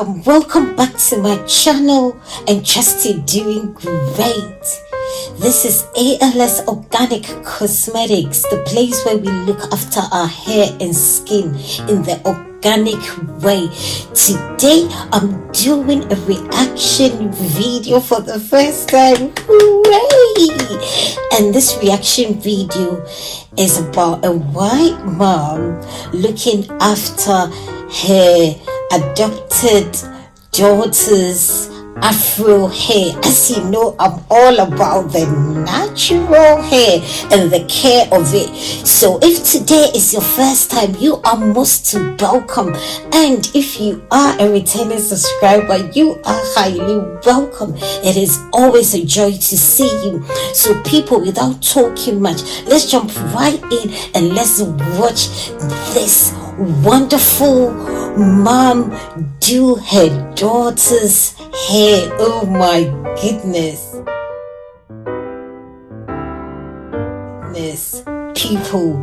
welcome back to my channel, and trust you're doing great. This is ALS Organic Cosmetics, the place where we look after our hair and skin in the organic way. Today I'm doing a reaction video for the first time. Hooray! And this reaction video is about a white mom looking after her adopted daughter's afro hair. As you know, I'm all about the natural hair and the care of it. So if today is your first time, you are most welcome. And if you are a returning subscriber, you are highly welcome. It is always a joy to see you. So people, without talking much, let's jump right in and let's watch this wonderful mom do her daughter's hair. Oh my goodness. People,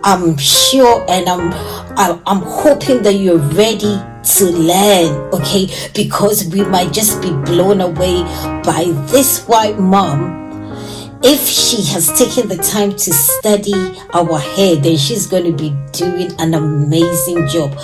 I'm sure and I'm hoping that you're ready to learn, okay? Because we might just be blown away by this white mom. If she has taken the time to study our hair, then she's going to be doing an amazing job.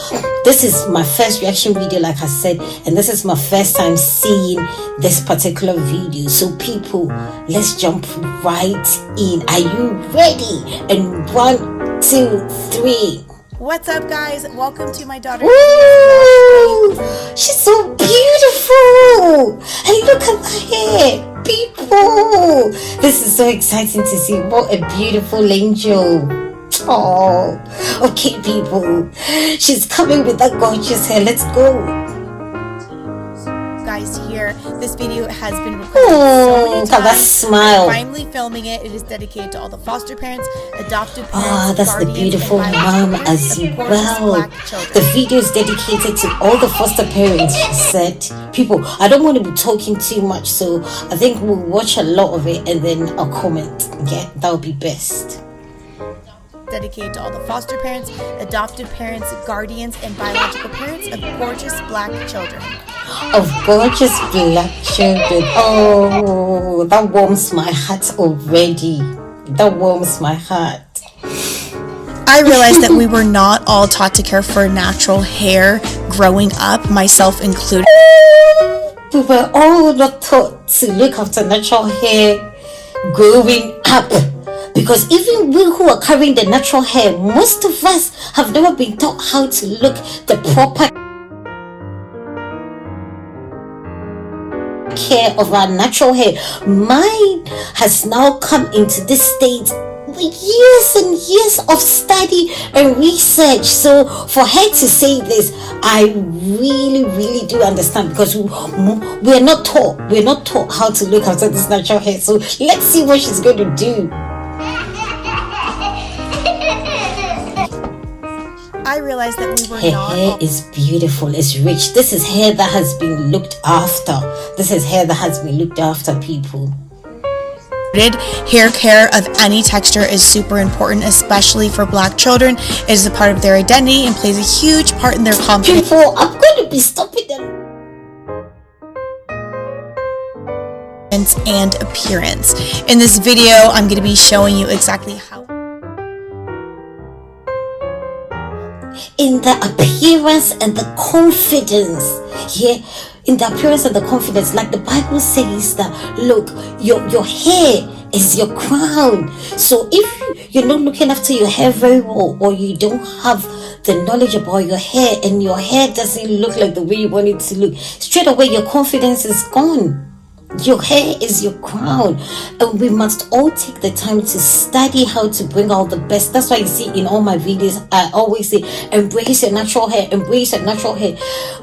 This is my first reaction video, like I said, and this is my first time seeing this particular video. So people, let's jump right in. Are you ready? And 1, 2, 3. What's up, guys? Welcome to my daughter's Woo! She's so beautiful! And look at the hair! People, this is so exciting to see. What a beautiful angel. Oh, okay, people, she's coming with that gorgeous hair. Let's go. Guys, here, this video has been recorded so many times. That smile. I'm finally filming it. It is dedicated to all the foster parents, adoptive parents, that's the beautiful mom as well. The video is dedicated to all the foster parents, she said. People, I don't want to be talking too much, so I think we'll watch a lot of it and then I'll comment. Okay, that would be best. Dedicated to all the foster parents, adoptive parents, guardians, and biological parents of gorgeous black children. Of gorgeous black children. Oh, that warms my heart already. That warms my heart. I realized that we were not all taught to care for natural hair growing up, myself included. We were all not taught to look after natural hair growing up. Because even we who are carrying the natural hair, most of us have never been taught how to look the proper care of our natural hair. Mine has now come into this state with years and years of study and research. So for her to say this, I really do understand, because we're not taught how to look after this natural hair. So let's see what she's going to do. I realized that we were her hair is beautiful, it's rich. This is hair that has been looked after. This is hair that has been looked after, people. Hair care of any texture is super important, especially for black children. It is a part of their identity and plays a huge part in their confidence. People, I'm going to be stopping them. And appearance. In this video, I'm going to be showing you exactly how. In the appearance and the confidence, in the appearance and the confidence, like the Bible says that, look, your hair is your crown. So if you're not looking after your hair very well, or you don't have the knowledge about your hair, and your hair doesn't look like the way you want it to look, straight away your confidence is gone. Your hair is your crown, and we must all take the time to study how to bring out the best. That's why you see in all my videos, I always say, embrace your natural hair, embrace your natural hair.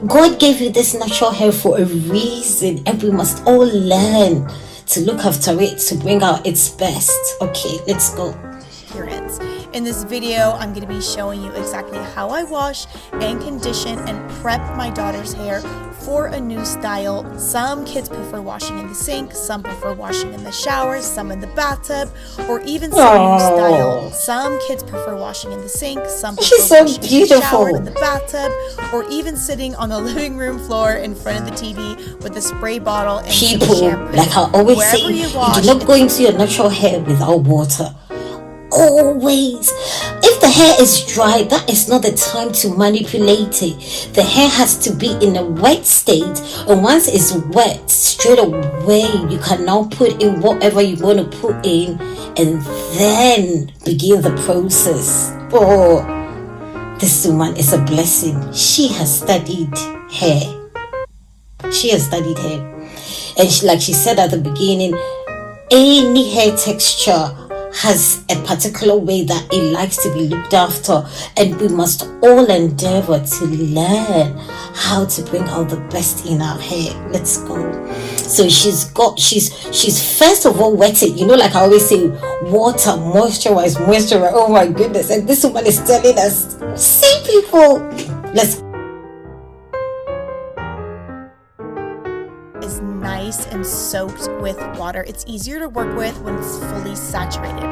God gave you this natural hair for a reason, and we must all learn to look after it to bring out its best. Okay, let's go. Appearance. In this video, I'm going to be showing you exactly how I wash and condition and prep my daughter's hair for a new style. Some kids prefer washing in the sink, some prefer washing in the shower, some in the bathtub, or even some new style. Some kids prefer washing in the sink, some prefer washing in the shower, in the bathtub, or even sitting on the living room floor in front of the TV with a spray bottle and people, some shampoo. like I always say, you do not go into your natural hair without water. Always. If the hair is dry, that is not the time to manipulate it. The hair has to be in a wet state, and once it's wet, straight away you can now put in whatever you want to put in and then begin the process. Oh, this woman is a blessing. She has studied hair. She has studied hair, and like she said at the beginning, any hair texture has a particular way that it likes to be looked after, and we must all endeavor to learn how to bring out the best in our hair. Let's go. So she's first of all wetted, like I always say, water, moisturize. Oh my goodness, and this woman is telling us, see people, let's is nice and soaked with water. It's easier to work with when it's fully saturated.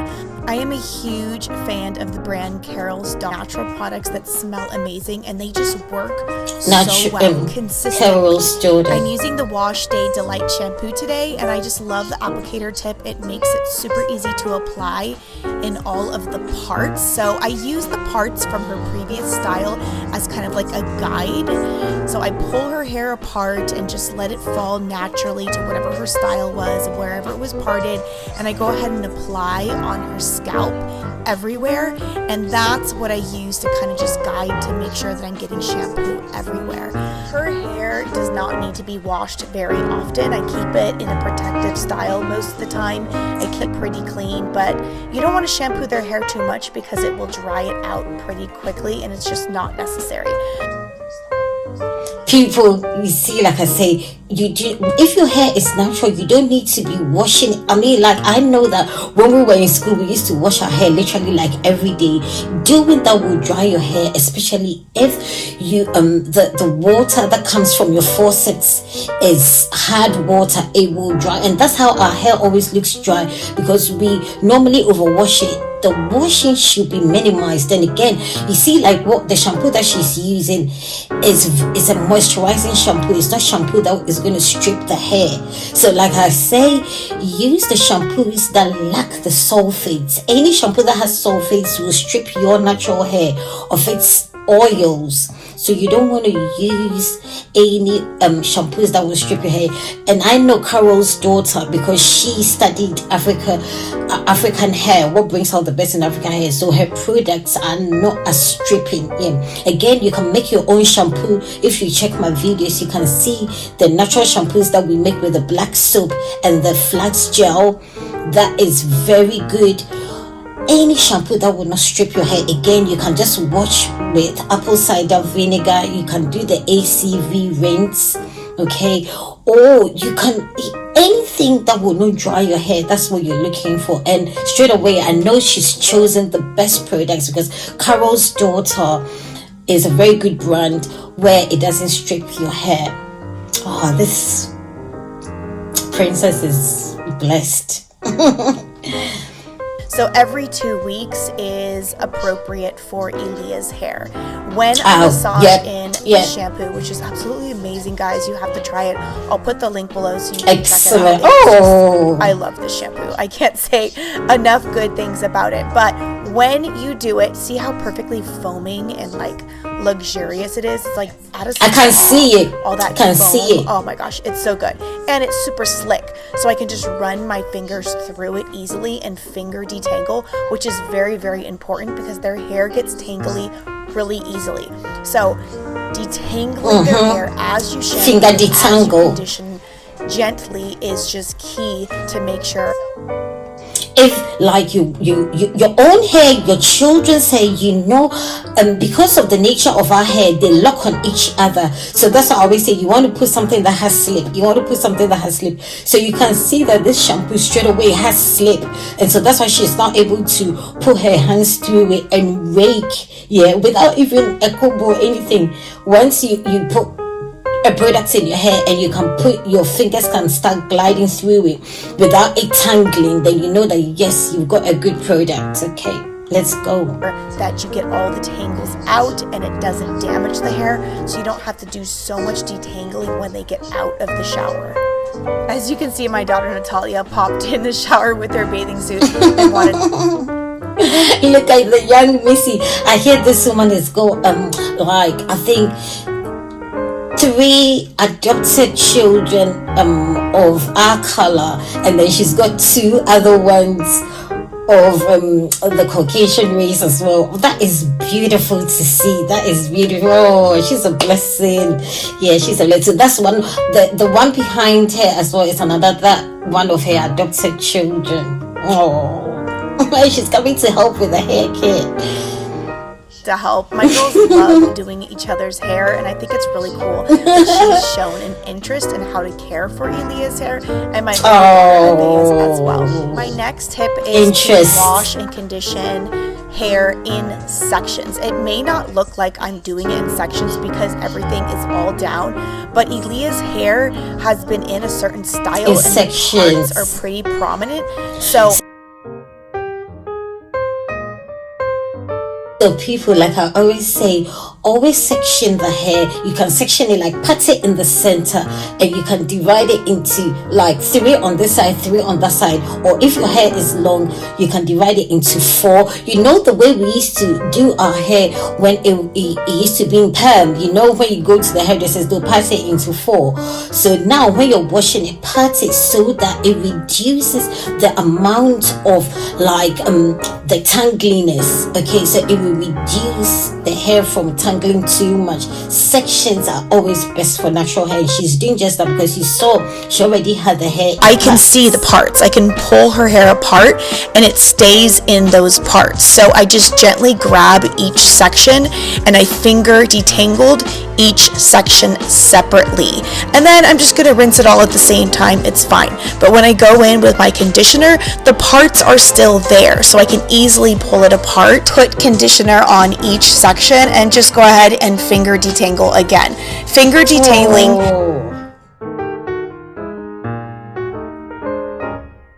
I am a huge fan of the brand Carol's natural products that smell amazing, and they just work so well consistently. I'm using the Wash Day Delight shampoo today, and I just love the applicator tip. It makes it super easy to apply in all of the parts. So I use the parts from her previous style as kind of like a guide. So I pull her hair apart and just let it fall naturally to whatever her style was, wherever it was parted, and I go ahead and apply on her scalp everywhere, and that's what I use to kind of just guide to make sure that I'm getting shampoo everywhere. Her hair does not need to be washed very often. I keep it in a protective style most of the time. I keep it pretty clean, but you don't want to shampoo their hair too much because it will dry it out pretty quickly, and it's just not necessary. People, you see, like I say, if your hair is natural, you don't need to be washing. I know that when we were in school, we used to wash our hair literally like every day. Doing that will dry your hair, especially if you the water that comes from your faucets is hard water. It will dry, and that's how our hair always looks dry, because we normally overwash it. The washing should be minimized. And again, you see, like what the shampoo that she's using is a moisturizing shampoo. It's not shampoo that is going to strip the hair. So like I say, use the shampoos that lack the sulfates. Any shampoo that has sulfates will strip your natural hair of its oils. So you don't want to use any shampoos that will strip your hair. And I know Carol's daughter, because she studied African hair, what brings out the best in African hair. So her products are not as stripping. Again, you can make your own shampoo. If you check my videos, you can see the natural shampoos that we make with the black soap and the flax gel. That is very good. Any shampoo that will not strip your hair, again, you can just wash with apple cider vinegar. You can do the ACV rinse, okay? Or you can anything that will not dry your hair. That's what you're looking for. And straight away, I know she's chosen the best products, because Carol's daughter is a very good brand where it doesn't strip your hair. Oh, this princess is blessed. So every 2 weeks is appropriate for Elia's hair. When I massage in the shampoo, which is absolutely amazing, guys, you have to try it. I'll put the link below so you can check it out. I love this shampoo. I can't say enough good things about it. But when you do it, see how perfectly foaming and like luxurious it is. It's like I can see it. All that I can see it. Oh my gosh, it's so good, and it's super slick. So I can just run my fingers through it easily and finger detangle, which is very, very important because their hair gets tangly really easily. So detangling their hair as you shampoo, finger detangle, condition gently is just key to make sure. if like your own hair, your children's hair, because of the nature of our hair, they lock on each other. So that's why I always say you want to put something that has slip. So you can see that this shampoo straight away has slip, and so that's why she's not able to put her hands through it and rake, without even a comb or anything. Once you put a product in your hair and you can put your fingers can start gliding through it without it tangling, then you know that yes, you've got a good product. Okay, let's go. That you get all the tangles out and it doesn't damage the hair, so you don't have to do so much detangling when they get out of the shower. As you can see, my daughter Natalia popped in the shower with her bathing suit and wanted look at the young Missy. I hear this woman is I think 3 adopted children of our color, and then she's got 2 other ones of the Caucasian race as well. That is beautiful to see. That is beautiful. Oh, she's a blessing. Yeah, she's a blessing. That's one. The one behind her as well is that one of her adopted children. Oh, she's coming to help with the hair care. To help. My girls love doing each other's hair, and I think it's really cool that she's shown an interest in how to care for Elia's hair, and my Elia's as well. My next tip is to wash and condition hair in sections. It may not look like I'm doing it in sections because everything is all down, but Elia's hair has been in a certain style and sections. The parts are pretty prominent. So people, like I always say, always section the hair. You can section it, like put it in the center, and you can divide it into like 3 on this side, 3 on that side. Or if your hair is long, you can divide it into 4. You know the way we used to do our hair when it used to be in perm. You know, when you go to the hairdressers, they'll part it into 4. So now when you're washing it, part it so that it reduces the amount of the tangliness. Okay, so it will reduce the hair from tangling too much. Sections are always best for natural hair, and she's doing just that because you saw she already had the hair. I can see the parts. I can pull her hair apart and it stays in those parts. So I just gently grab each section and I finger detangled each section separately, and then I'm just going to rinse it all at the same time. It's fine. But when I go in with my conditioner, the parts are still there, so I can easily pull it apart, put conditioner on each section, and just go ahead and finger detangle again. Finger detangling.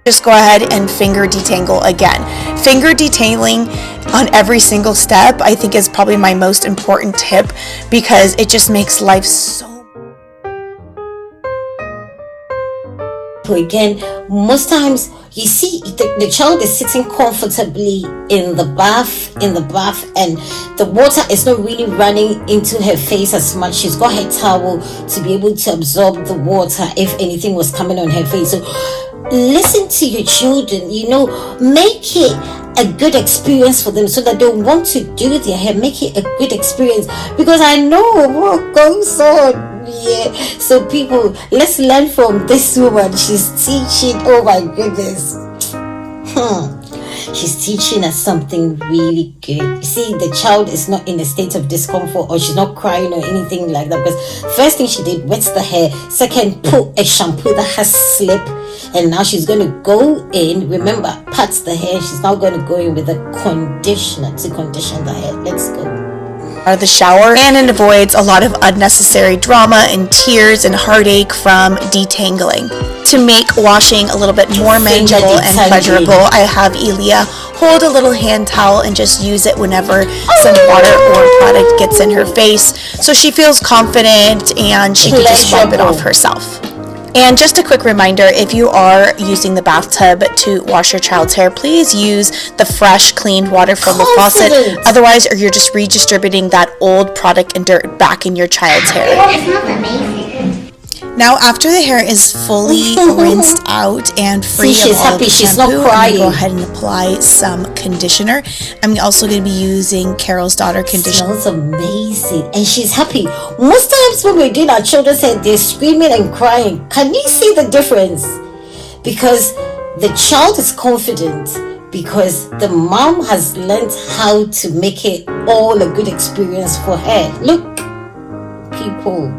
Just go ahead and finger detangle again. Finger detangling on every single step, I think, is probably my most important tip because it just makes life so. Again, most times you see the child is sitting comfortably in the bath, and the water is not really running into her face as much. She's got her towel to be able to absorb the water if anything was coming on her face. So listen to your children, make it a good experience for them so that they want to do their hair. Make it a good experience, because I know what goes on. Yeah, so people, let's learn from this woman. She's teaching. Oh my goodness. She's teaching us something really good. You see, the child is not in a state of discomfort, or she's not crying or anything like that, because first thing she did, wets the hair. Second, put a shampoo that has slip, and now she's going to go in, remember, pats the hair. She's now going to go in with a conditioner to condition the hair. Let's go. The shower, and it avoids a lot of unnecessary drama and tears and heartache from detangling. To make washing a little bit more manageable and pleasurable, I have Elia hold a little hand towel and just use it whenever some water or product gets in her face, so she feels confident and she can just wipe it off herself. And just a quick reminder, if you are using the bathtub to wash your child's hair, please use the fresh, cleaned water from the faucet. Otherwise, you're just redistributing that old product and dirt back in your child's hair. It smells amazing. Now, after the hair is fully rinsed out and free of all the She's shampoo, not crying. I'm going to go ahead and apply some conditioner. I'm also going to be using Carol's Daughter conditioner. Smells amazing, and she's happy. Most times when we're doing our children's hair, they're screaming and crying. Can you see the difference? Because The child is confident because the mom has learned how to make it all a good experience for her. Look, people.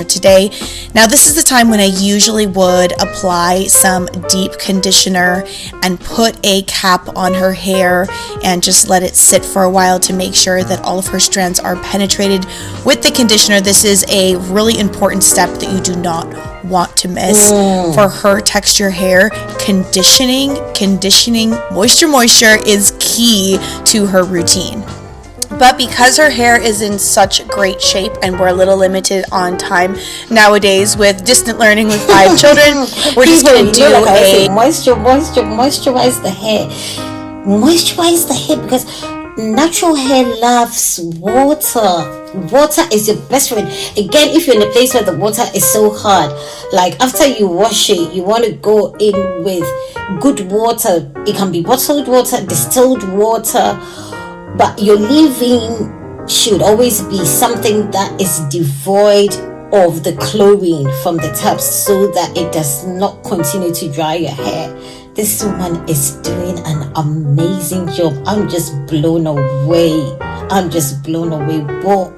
Today. Now this is the time when I usually would apply some deep conditioner and put a cap on her hair and just let it sit for a while to make sure that all of her strands are penetrated with the conditioner. This is a really important step that you do not want to miss. For her texture hair, conditioning, moisture is key to her routine. But because her hair is in such great shape and we're a little limited on time nowadays with distant learning with 5 children, we're just going to do moisturize the hair. Moisturize the hair because natural hair loves water. Water is your best friend. Again, if you're in a place where the water is so hard, like after you wash it, you want to go in with good water. It can be bottled water, distilled water, but your leave-in should always be something that is devoid of the chlorine from the tap so that it does not continue to dry your hair. This woman is doing an amazing job. I'm just blown away. But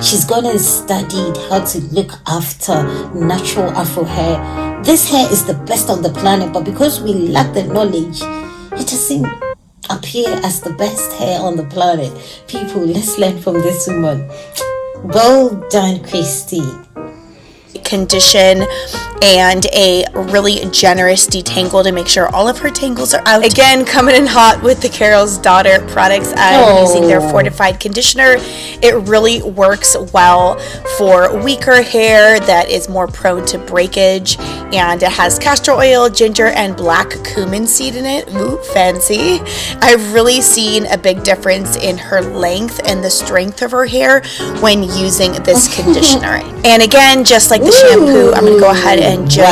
she's gone and studied how to look after natural Afro hair. This hair is the best on the planet, but because we lack the knowledge, it doesn't appear as the best hair on the planet. People, let's learn from this woman. Well done, Christy. Condition and a really generous detangle to make sure all of her tangles are out. Again, coming in hot with the Carol's Daughter products. I'm using their fortified conditioner. It really works well for weaker hair that is more prone to breakage, and it has castor oil, ginger, and black cumin seed in it. Ooh, fancy. I've really seen a big difference in her length and the strength of her hair when using this conditioner. And again, just like the shampoo, I'm going to go ahead and just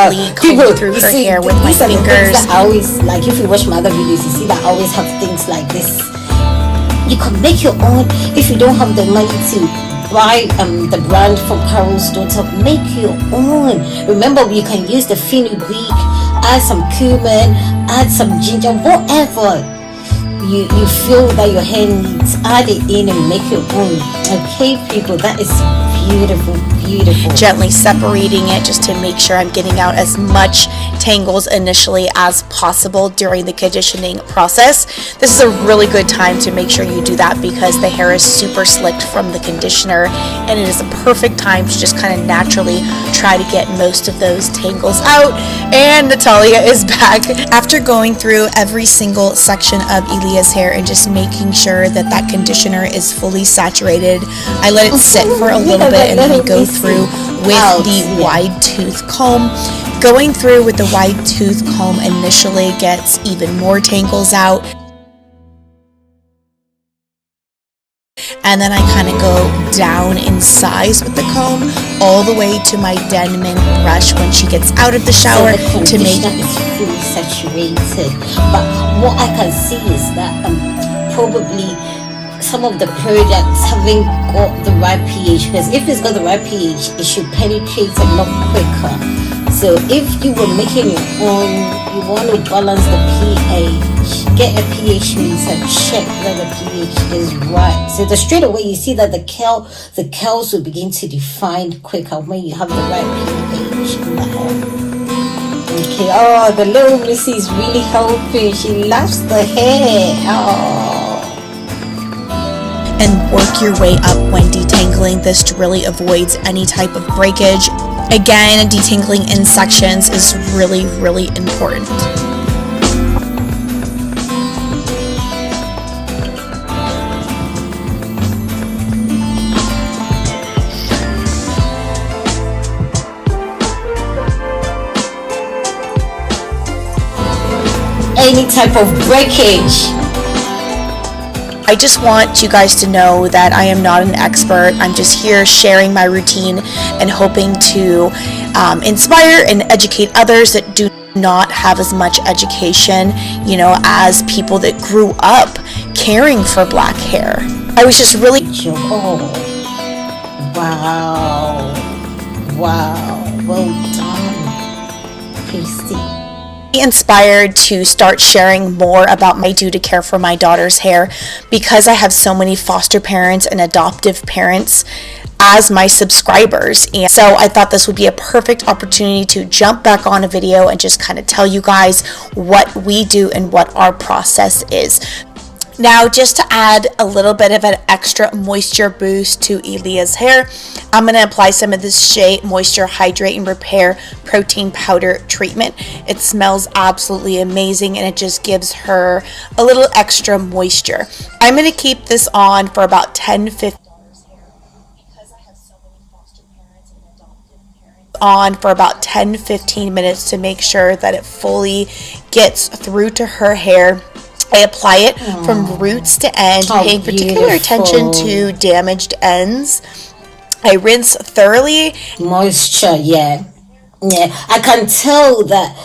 gently comb through her hair with my fingers. I always, like, if you watch my other videos, you see that I always have things like this. You can make your own. If you don't have the money to buy the brand from Carol's Daughter, make your own. Remember, you can use the fenugreek, add some cumin, add some ginger, whatever you feel that your hair needs, add it in and make your own. Okay, people, that is beautiful. Gently separating it just to make sure I'm getting out as much tangles initially as possible during the conditioning process. This is a really good time to make sure you do that because the hair is super slicked from the conditioner, and it is a perfect time to just kind of naturally try to get most of those tangles out. And Natalia is back. After going through every single section of Elia's hair and just making sure that that conditioner is fully saturated, I let it sit for a little bit and then I go through with the wide tooth comb. Going through with the wide tooth comb initially gets even more tangles out, and then I kind of go down in size with the comb all the way to my Denman brush when she gets out of the shower to make it fully saturated. But what I can see is that probably some of the products haven't got the right pH, because if it's got the right pH, it should penetrate a lot quicker. So if you were making your own, you want to balance the pH, get a pH meter, check that the pH is right. So straight away you see that the curls will begin to define quicker when you have the right pH in the hair. Okay, the little Missy is really helping. She loves the hair. And work your way up when detangling. This really avoids any type of breakage. Again, detangling in sections is really important. Any type of breakage. I just want you guys to know that I am not an expert. I'm just here sharing my routine and hoping to inspire and educate others that do not have as much education, as people that grew up caring for black hair. I was just really... Wow. Well done. Christy. Inspired to start sharing more about my do to care for my daughter's hair because I have so many foster parents and adoptive parents as my subscribers, and so I thought this would be a perfect opportunity to jump back on a video and just kind of tell you guys what we do and what our process is. Now, just to add a little bit of an extra moisture boost to Elia's hair, I'm going to apply some of this Shea Moisture Hydrate and Repair Protein Powder Treatment. It smells absolutely amazing and it just gives her a little extra moisture. I'm going to keep this on for about 10-15 minutes to make sure that it fully gets through to her hair. I apply it from roots to end, paying particular attention to damaged ends. I rinse thoroughly. Moisture, yeah. I can tell that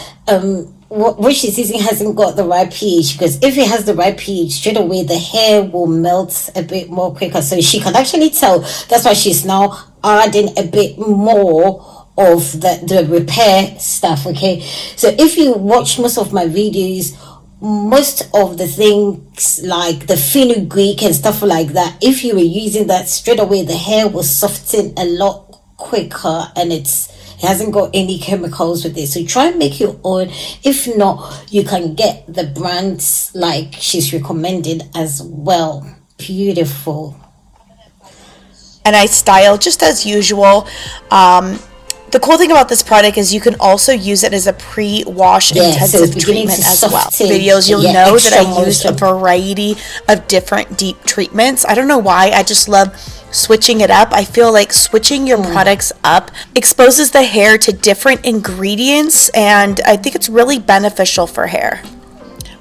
what she's using hasn't got the right pH, because if it has the right pH, straight away the hair will melt a bit more quicker. So she can actually tell. That's why she's now adding a bit more of the repair stuff. Okay, so if you watch most of my videos, most of the things like the fenugreek and stuff like that, if you were using that straight away, the hair will soften a lot quicker, and it hasn't got any chemicals with it. So try and make your own. If not, you can get the brands like she's recommended as well. Beautiful. And I style just as usual. The cool thing about this product is you can also use it as a pre-wash intensive treatment as well. Videos, you'll know that I used a variety of different deep treatments. I don't know why, I just love switching it up. I feel like switching your products up exposes the hair to different ingredients, and I think it's really beneficial for hair.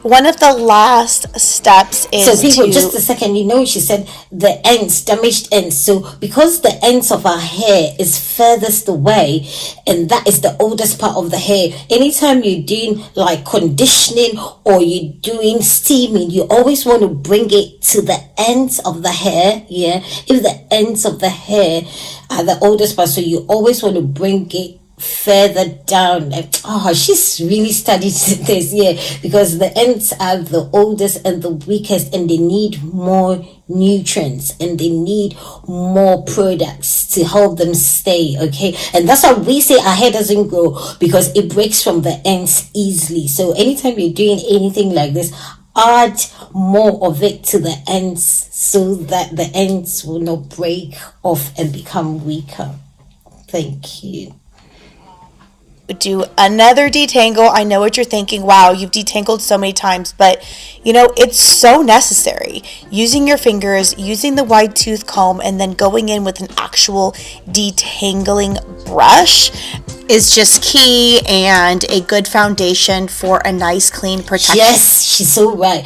One of the last steps is so people, just a second, she said the ends, damaged ends. So because the ends of our hair is furthest away, and that is the oldest part of the hair, anytime you're doing like conditioning or you're doing steaming, you always want to bring it to the ends of the hair. If the ends of the hair are the oldest part, so you always want to bring it further down. She's really studied this, because the ends are the oldest and the weakest, and they need more nutrients and they need more products to help them stay. Okay, and that's why we say our hair doesn't grow, because it breaks from the ends easily. So anytime you're doing anything like this, add more of it to the ends so that the ends will not break off and become weaker. Thank you. Do another detangle. I know what you're thinking. Wow, you've detangled so many times, but it's so necessary. Using your fingers, using the wide tooth comb, and then going in with an actual detangling brush is just key, and a good foundation for a nice clean protection. Yes, she's so right.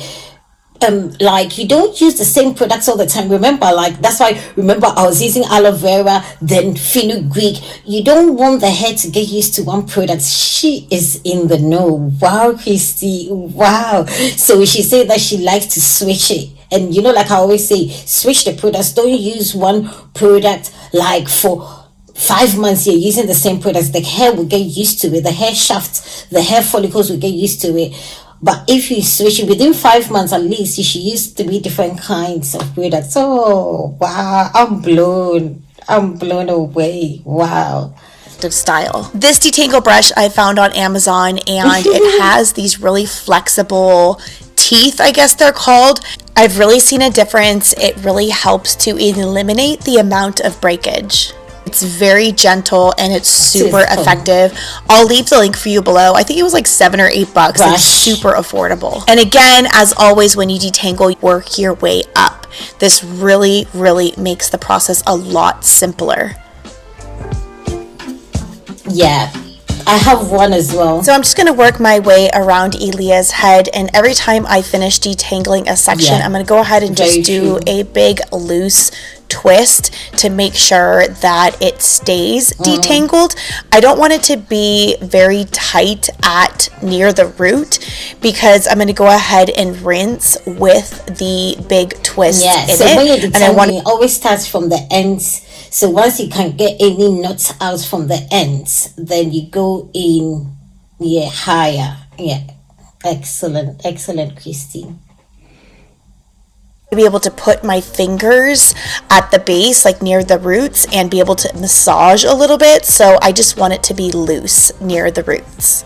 Like, you don't use the same products all the time. Remember, that's why I was using aloe vera, then fenugreek. You don't want the hair to get used to one product. She is in the know. Wow, Christy, wow. So she said that she likes to switch it, and like I always say, switch the products. Don't use one product like for 5 months you're using the same products. The hair will get used to it, the hair shafts, the hair follicles will get used to it. But if you switch it within 5 months, at least you should use 3 different kinds of products. Oh wow, I'm blown away. Wow. Style. This detangle brush I found on Amazon, and it has these really flexible teeth, I guess they're called. I've really seen a difference. It really helps to eliminate the amount of breakage. It's very gentle and it's super effective. I'll leave the link for you below. I think it was like $7 or $8. It's super affordable. And again, as always, when you detangle, work your way up. This really, really makes the process a lot simpler. Yeah, I have one as well. So I'm just going to work my way around Elia's head, and every time I finish detangling a section, I'm going to go ahead and just do a big loose twist to make sure that it stays detangled. I don't want it to be very tight at near the root, because I'm going to go ahead and rinse with the big twist in so it. When you're detangling, it always starts from the ends. So once you can't get any knots out from the ends, then you go in Yeah, higher. Yeah. Excellent, excellent, Christy. To be able to put my fingers at the base, like near the roots, and be able to massage a little bit. So I just want it to be loose near the roots.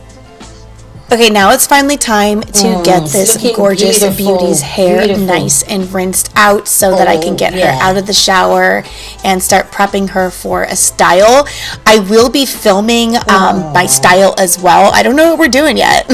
Okay, now it's finally time to get this gorgeous beauty's hair nice and rinsed out so that I can get her out of the shower and start prepping her for a style. I will be filming my style as well. I don't know what we're doing yet.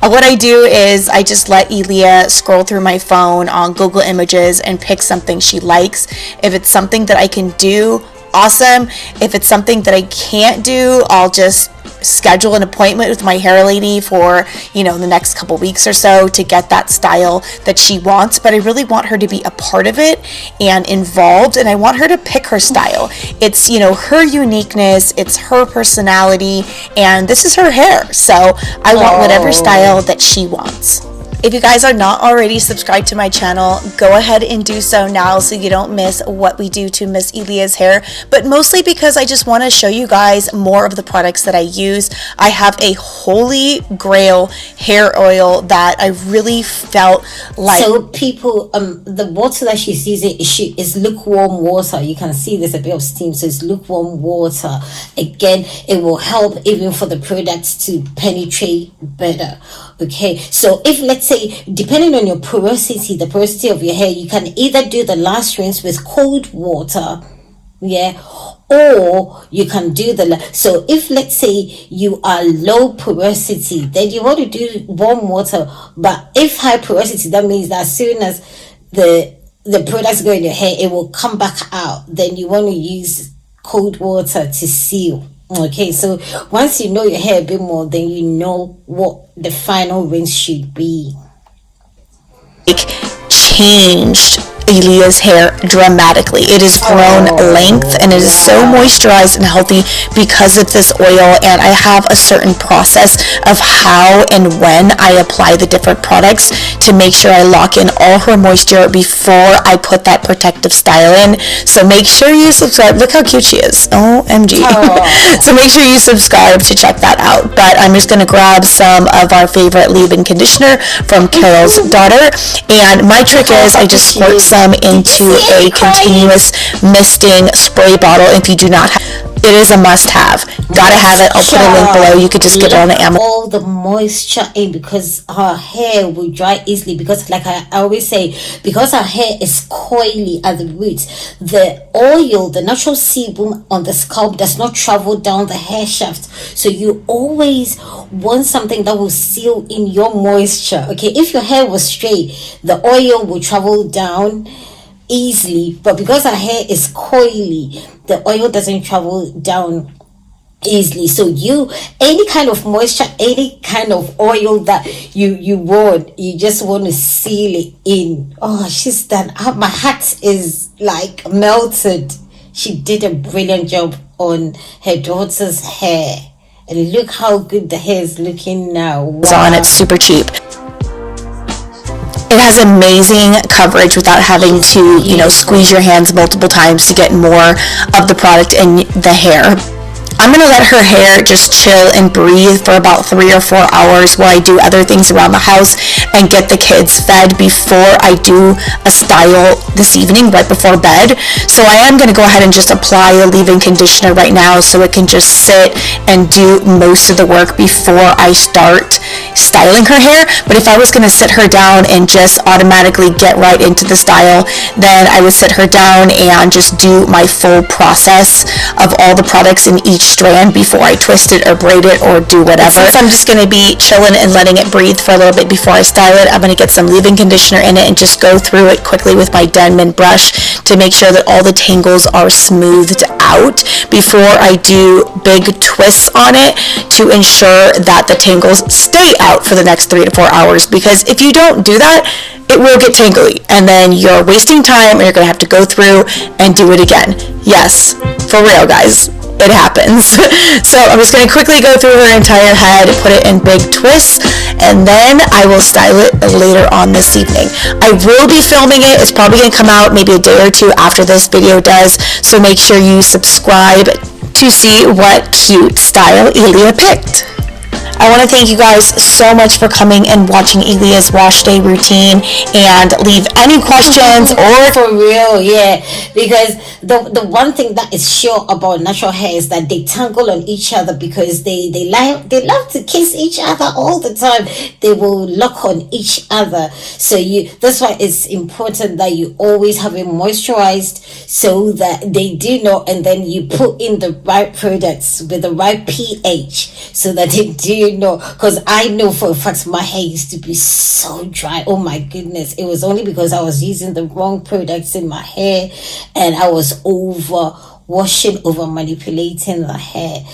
What I do is I just let Elia scroll through my phone on Google Images and pick something she likes. If it's something that I can do, awesome. If it's something that I can't do, I'll just schedule an appointment with my hair lady for, you know, the next couple weeks or so to get that style that she wants. But I really want her to be a part of it and involved, and I want her to pick her style. It's, you know, her uniqueness, it's her personality, and this is her hair, so I want whatever style that she wants. If you guys are not already subscribed to my channel, go ahead and do so now so you don't miss what we do to Miss Elia's hair, but mostly because I just want to show you guys more of the products that I use. I have a holy grail hair oil that I really felt like... So people, the water that she's using is lukewarm water. You can see there's a bit of steam, so it's lukewarm water. Again, it will help even for the products to penetrate better. Okay, so if, let's say, depending on your porosity, the porosity of your hair, you can either do the last rinse with cold water, yeah, or you can do so if, let's say, you are low porosity, then you want to do warm water. But if high porosity, that means that as soon as the products go in your hair, it will come back out. Then you want to use cold water to seal. Okay, so once you know your hair a bit more, then you know what the final rinse should be. Changed Elia's hair dramatically. It has grown length and it is so moisturized and healthy because of this oil, and I have a certain process of how and when I apply the different products to make sure I lock in all her moisture before I put that protective style in. So make sure you subscribe. Look how cute she is. OMG. So make sure you subscribe to check that out. But I'm just going to grab some of our favorite leave-in conditioner from Carol's daughter, and my trick is I just squirt some into a continuous misting spray bottle. If you do not have, it is a must-have. Gotta have it. I'll put a link below. You could just get it on Amazon. All the moisture in, because her hair will dry easily, because like I always say, because her hair is coily at the roots, the oil, the natural sebum on the scalp does not travel down the hair shaft. So you always want something that will seal in your moisture. Okay, if your hair was straight, the oil will travel down easily, but because her hair is coily, the oil doesn't travel down easily. So any kind of moisture, any kind of oil that you want, you just want to seal it in. Oh, she's done. My heart is like melted. She did a brilliant job on her daughter's hair, and look how good the hair is looking now. Wow. And it's super cheap. It has amazing coverage without having to, you know, squeeze your hands multiple times to get more of the product in the hair. I'm going to let her hair just chill and breathe for about 3 or 4 hours while I do other things around the house and get the kids fed before I do a style this evening right before bed. So I am going to go ahead and just apply a leave-in conditioner right now so it can just sit and do most of the work before I start styling her hair. But if I was going to sit her down and just automatically get right into the style, then I would sit her down and just do my full process of all the products in each strand before I twist it or braid it or do whatever. Since I'm just going to be chilling and letting it breathe for a little bit before I style it, I'm going to get some leave-in conditioner in it and just go through it quickly with my Denman brush to make sure that all the tangles are smoothed out before I do big twists on it to ensure that the tangles stay out for the next 3 to 4 hours, because if you don't do that, it will get tangly and then you're wasting time and you're going to have to go through and do it again. Yes, for real, guys. It happens. So I'm just going to quickly go through her entire head, put it in big twists, and then I will style it later on this evening. I will be filming it. It's probably going to come out maybe a day or two after this video does, so make sure you subscribe to see what cute style Elia picked. I want to thank you guys so much for coming and watching Elia's wash day routine, and leave any questions or for real, yeah, because the one thing that is sure about natural hair is that they tangle on each other, because they love to kiss each other all the time. They will lock on each other, so that's why it's important that you always have it moisturized, so that they do not, and then you put in the right products with the right pH, so that they do know. Because I know for a fact my hair used to be so dry. Oh my goodness, it was only because I was using the wrong products in my hair, and I was over washing, over manipulating the hair.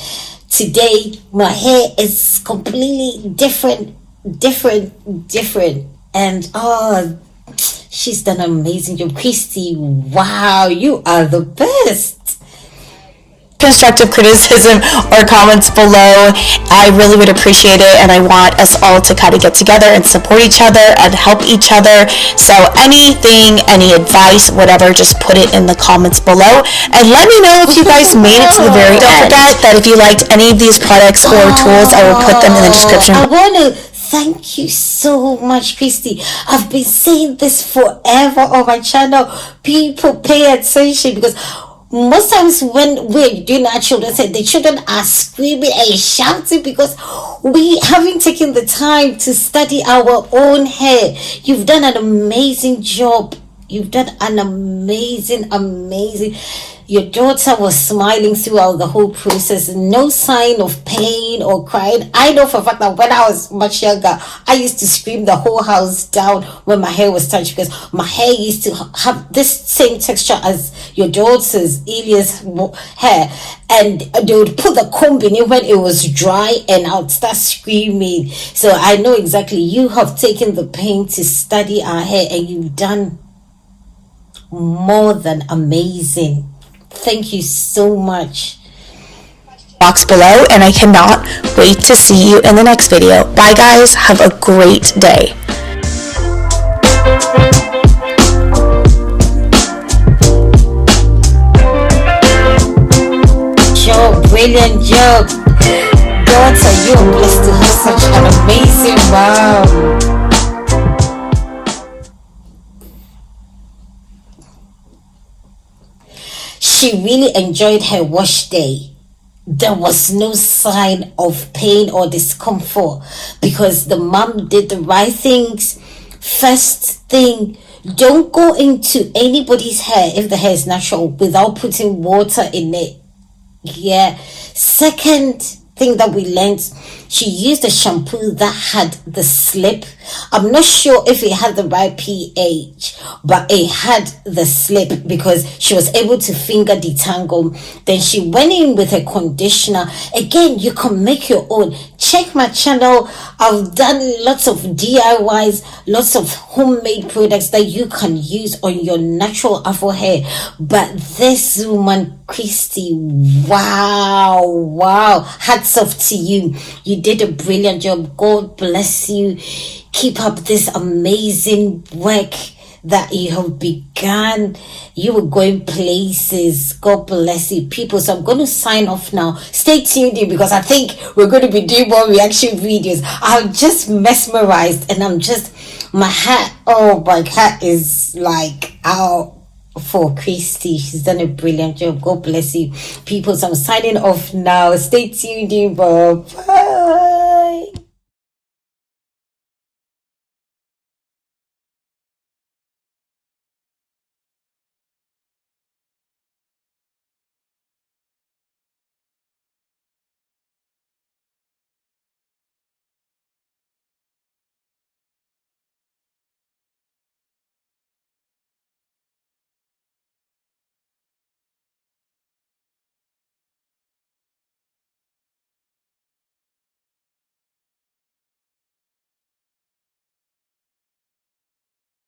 Today my hair is completely different, and she's done an amazing job. Christy, wow, you are the best. Constructive criticism or comments below. I really would appreciate it, and I want us all to kind of get together and support each other and help each other. So anything, any advice, whatever, just put it in the comments below, and let me know if you guys made it to the very end. Don't forget that if you liked any of these products or tools, I will put them in the description. I want to thank you so much, Christy. I've been saying this forever on my channel. People pay attention, because most times when we're doing our children, the children are screaming and shouting because we haven't taken the time to study our own hair. You've done an amazing job. You've done an amazing. Your daughter was smiling throughout the whole process. No sign of pain or crying. I know for a fact that when I was much younger, I used to scream the whole house down when my hair was touched, because my hair used to have this same texture as your daughter's, Elia's hair. And they would put the comb in it when it was dry, and I would start screaming. So I know exactly. You have taken the pain to study our hair, and you've done more than amazing. Thank you so much. Box below, and I cannot wait to see you in the next video. Bye guys, have a great day. Brilliant job, daughter. You are blessed to have such an amazing mom. She really enjoyed her wash day. There was no sign of pain or discomfort, because the mom did the right things. First thing, don't go into anybody's hair if the hair is natural without putting water in it. Yeah. Second thing that we learned, she used a shampoo that had the slip. I'm not sure if it had the right pH, but it had the slip, because she was able to finger detangle. Then she went in with a conditioner. Again, you can make your own. Check my channel. I've done lots of DIYs, lots of homemade products that you can use on your natural Afro hair. But this woman, Christy, wow, hats off to you. You did a brilliant job. God bless you. Keep up this amazing work that you have begun. You were going places. God bless you, people. So I'm going to sign off now. Stay tuned in, because I think we're going to be doing more reaction videos. I'm just mesmerized, and my hat is like out for Christy. She's done a brilliant job. God bless you, people. So I'm signing off now. Stay tuned in. Bye.